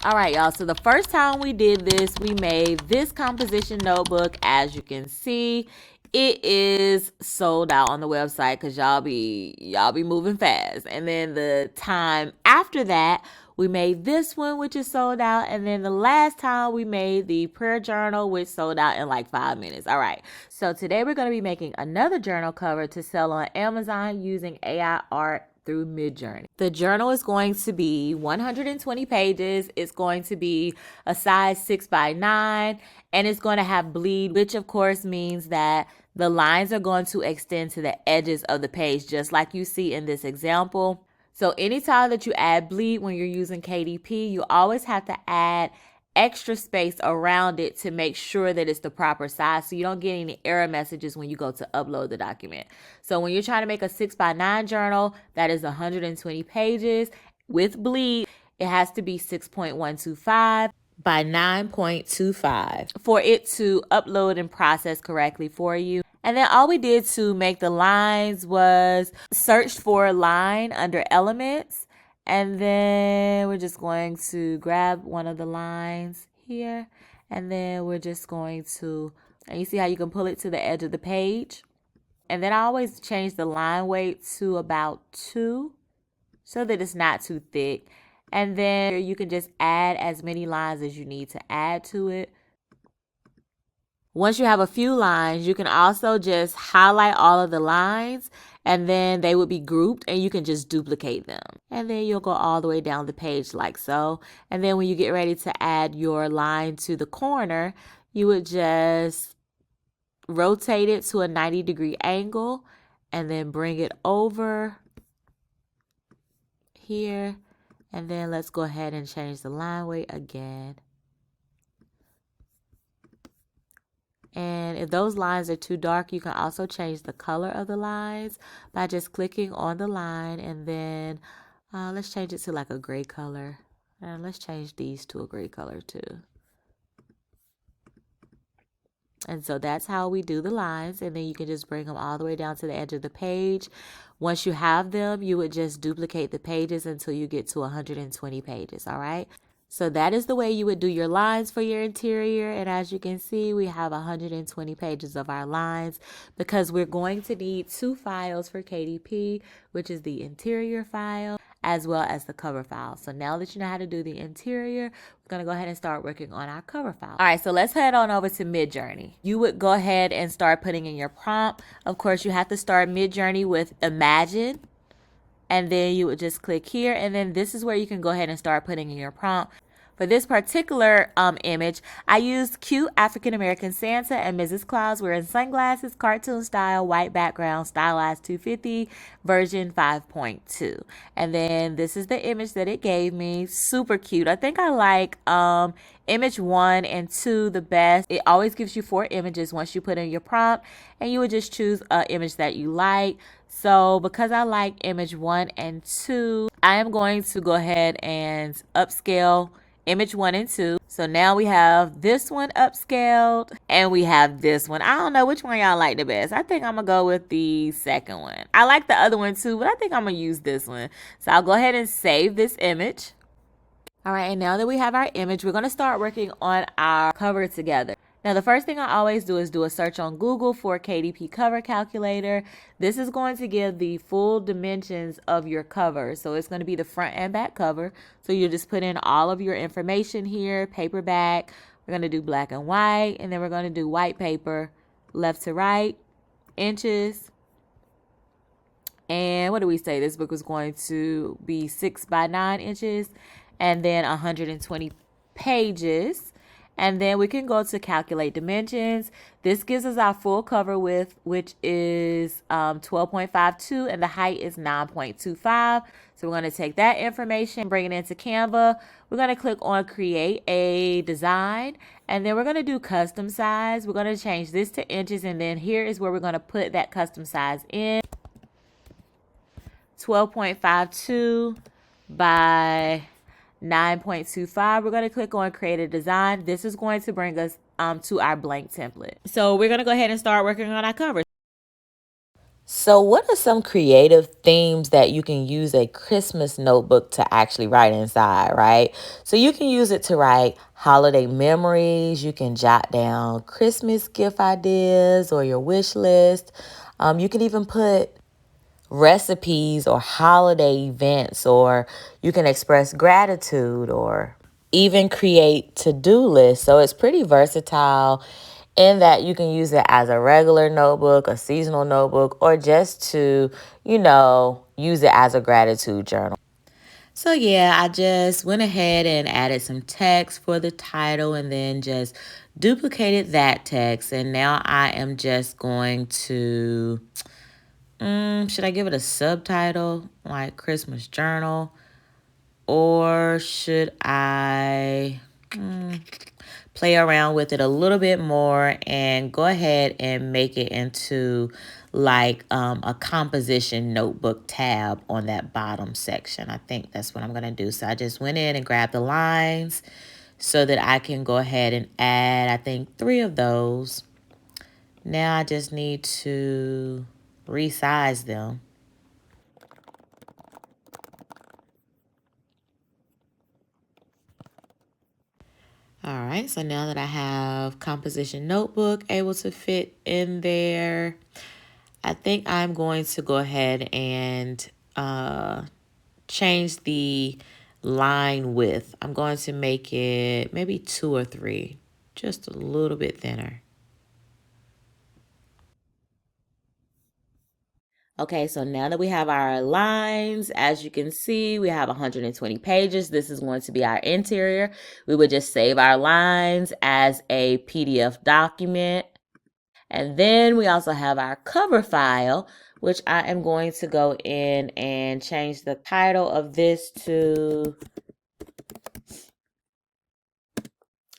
All right, y'all. So the first time we did this, we made this composition notebook. As you can see, it is sold out on the website because y'all be moving fast. And then the time after that, we made this one, which is sold out. And then the last time we made the prayer journal, which sold out in like 5 minutes. All right. So today we're going to be making another journal cover to sell on Amazon using AI art through Midjourney. The journal is going to be 120 pages. It's going to be a size 6x9, and it's going to have bleed, which of course means that the lines are going to extend to the edges of the page, just like you see in this example. So anytime that you add bleed when you're using KDP, you always have to add extra space around it to make sure that it's the proper size so you don't get any error messages when you go to upload the document. So when you're trying to make a 6x9 journal that is 120 pages with bleed, it has to be 6.125 by 9.25 for it to upload and process correctly for you. And then all we did to make the lines was search for a line under elements. And then we're just going to grab one of the lines here. And then we're just going to, and you see how you can pull it to the edge of the page. And then I always change the line weight to about 2 so that it's not too thick. And then you can just add as many lines as you need to add to it. Once you have a few lines, you can also just highlight all of the lines and then they would be grouped and you can just duplicate them. And then you'll go all the way down the page like so. And then when you get ready to add your line to the corner, you would just rotate it to a 90-degree angle and then bring it over here. And then let's go ahead and change the line weight again. And if those lines are too dark, you can also change the color of the lines by just clicking on the line. And then let's change it to like a gray color. And let's change these to a gray color too. And so that's how we do the lines. And then you can just bring them all the way down to the edge of the page. Once you have them, you would just duplicate the pages until you get to 120 pages. All right. So that is the way you would do your lines for your interior. And as you can see, we have 120 pages of our lines because we're going to need 2 files for KDP, which is the interior file as well as the cover file. So now that you know how to do the interior, we're going to go ahead and start working on our cover file. All right, so let's head on over to Midjourney. You would go ahead and start putting in your prompt. Of course, you have to start Midjourney with Imagine. And then you would just click here. And then this is where you can go ahead and start putting in your prompt. For this particular image, I used cute African-American Santa and Mrs. Claus wearing sunglasses, cartoon style, white background, stylized 250, version 5.2. And then this is the image that it gave me. Super cute. I think I like image 1 and 2 the best. It always gives you 4 images once you put in your prompt, and you would just choose an image that you like. So because I like image 1 and 2, I am going to go ahead and upscale image 1 and 2. So now we have this one upscaled and we have this one. I don't know which one y'all like the best. I think I'm gonna go with the second one. I like the other one too, but I think I'm gonna use this one. So I'll go ahead and save this image. All right, and now that we have our image, we're gonna start working on our cover together. Now, the first thing I always do is do a search on Google for KDP cover calculator. This is going to give the full dimensions of your cover. So it's going to be the front and back cover. So you just put in all of your information here, paperback. We're going to do black and white, and then we're going to do white paper, left to right, inches. And what do we say? This book was going to be 6x9 inches and then 120 pages. And then we can go to calculate dimensions. This gives us our full cover width, which is 12.52, and the height is 9.25. So we're going to take that information, bring it into Canva. We're going to click on create a design, and then we're going to do custom size. We're going to change this to inches, and then here is where we're going to put that custom size in. 12.52 by 9.25. We're going to click on create a design. This is going to bring us to our blank template. So we're going to go ahead and start working on our cover. So, what are some creative themes that you can use a Christmas notebook to actually write inside, right? So, you can use it to write holiday memories. You can jot down Christmas gift ideas or your wish list. You can even put recipes or holiday events, or you can express gratitude or even create to-do lists. So it's pretty versatile in that you can use it as a regular notebook, a seasonal notebook, or just to, use it as a gratitude journal. So yeah, I just went ahead and added some text for the title and then just duplicated that text. And now I am just going to should I give it a subtitle like Christmas Journal? Or should I play around with it a little bit more and go ahead and make it into like a composition notebook tab on that bottom section? I think that's what I'm going to do. So I just went in and grabbed the lines so that I can go ahead and add, I think, 3 of those. Now I just need to resize them. All right, so now that I have composition notebook able to fit in there, I think I'm going to go ahead and change the line width. I'm going to make it maybe 2 or 3, just a little bit thinner. Okay, so now that we have our lines, as you can see, we have 120 pages. This is going to be our interior. We would just save our lines as a PDF document. And then we also have our cover file, which I am going to go in and change the title of this to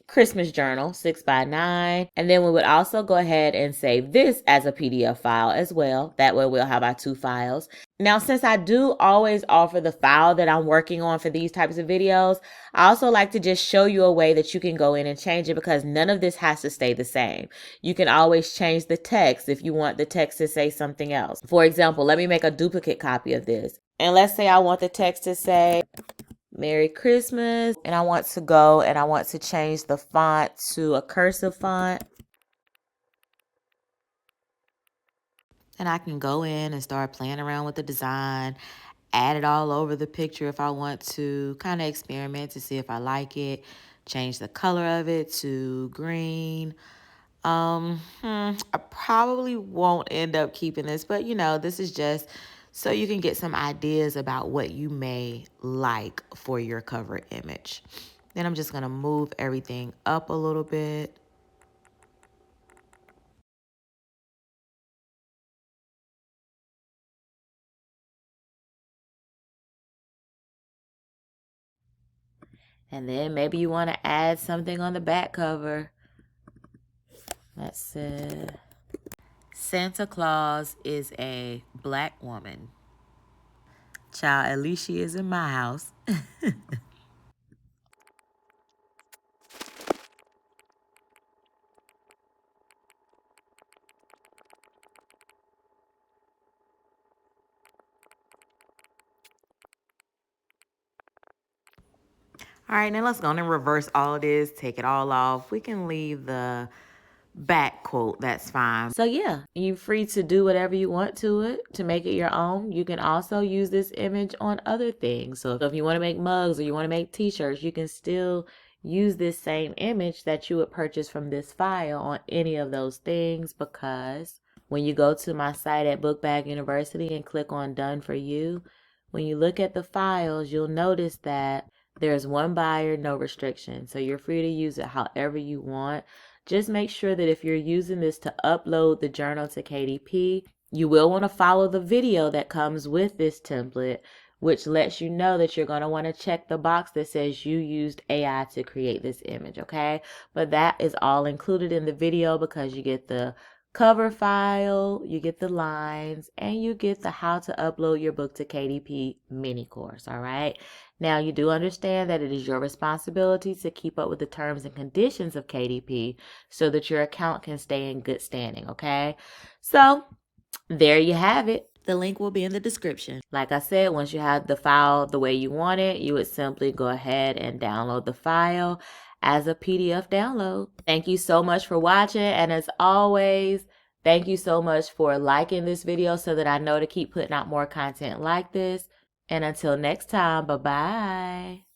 Christmas Journal 6x9. And then we would also go ahead and save this as a PDF file as well. That way we'll have our 2 files. Now, since I do always offer the file that I'm working on for these types of videos, I also like to just show you a way that you can go in and change it, because none of this has to stay the same. You can always change the text if you want the text to say something else. For example, let me make a duplicate copy of this. And let's say I want the text to say Merry Christmas, and I want to go and I want to change the font to a cursive font. And I can go in and start playing around with the design, add it all over the picture if I want to, kind of experiment to see if I like it, change the color of it to green. I probably won't end up keeping this, but this is just so you can get some ideas about what you may like for your cover image. Then I'm just gonna move everything up a little bit. And then maybe you want to add something on the back cover. Let's see. Santa Claus is a black woman. Child, at least she is in my house. All right, now let's go and reverse all of this, take it all off. We can leave the back quote, that's fine. So yeah, you're free to do whatever you want to it to make it your own. You can also use this image on other things. So if you want to make mugs or you want to make t-shirts, you can still use this same image that you would purchase from this file on any of those things, because when you go to my site at Book Bag University and click on Done for You, when you look at the files, you'll notice that there's one buyer, no restriction. So you're free to use it however you want. Just make sure that if you're using this to upload the journal to KDP, you will want to follow the video that comes with this template, which lets you know that you're going to want to check the box that says you used AI to create this image, okay? But that is all included in the video, because you get the cover file, you get the lines, and you get the how to upload your book to KDP mini course, all right? Now, you do understand that it is your responsibility to keep up with the terms and conditions of KDP so that your account can stay in good standing, okay? So There you have it. The link will be in the description. Like I said, once you have the file the way you want it, you would simply go ahead and download the file as a PDF download. Thank you so much for watching, and as always, thank you so much for liking this video so that I know to keep putting out more content like this. And until next time, bye-bye.